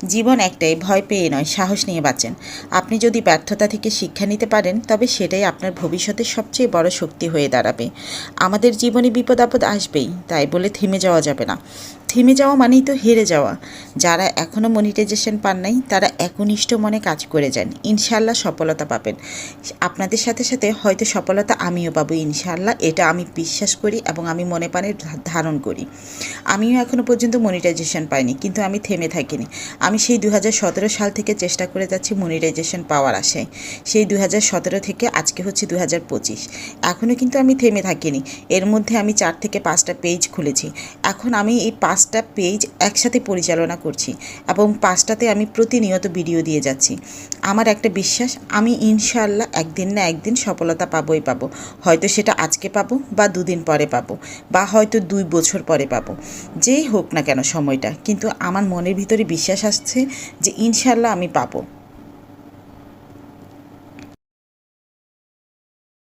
জীবন একটাই, ভয় পেয়ে নয়, সাহস নিয়ে বাঁচেন। আপনি যদি ব্যর্থতা থেকে শিক্ষা নিতে পারেন তবে সেটাই আপনার ভবিষ্যতের সবচেয়ে বড় শক্তি হয়ে দাঁড়াবে। আমাদের জীবনে বিপদ আপদ আসবেই, তাই বলে থেমে যাওয়া যাবে না। থেমে যাওয়া মানেই তো হেরে যাওয়া। যারা এখনও মনিটাইজেশন পান নাই তারা একনিষ্ঠ মনে কাজ করে যান, ইনশাআল্লাহ সফলতা পাবেন। আপনাদের সাথে সাথে হয়তো সফলতা আমিও পাবো ইনশাআল্লাহ, এটা আমি বিশ্বাস করি এবং আমি মনে প্রাণে ধারণ করি। আমিও এখনও পর্যন্ত মনিটাইজেশন পাইনি, কিন্তু আমি থেমে থাকিনি। আমি সেই 2017 সাল থেকে চেষ্টা করে যাচ্ছি মনিটাইজেশন পাওয়ার আশায়। সেই 2017 থেকে আজকে হচ্ছে 2025, এখনও কিন্তু আমি থেমে থাকিনি। এর মধ্যে আমি 4 থেকে 5টা পেজ খুলেছি। এখন আমি এই 5টা পেজ একসাথে পরিচালনা করছি এবং 5টাতে আমি প্রতিনিয়ত ভিডিও দিয়ে যাচ্ছি। আমার একটা বিশ্বাস, আমি ইনশাআল্লাহ একদিন না একদিন সফলতা পাবোই পাবো। হয়তো সেটা আজকে পাবো, বা 2 দিন পরে পাবো, বা হয়তো 2 বছর পরে পাবো। যেই হোক না কেন সময়টা, কিন্তু আমার মনের ভিতরে বিশ্বাস আসছে যে ইনশাআল্লাহ আমি পাবো।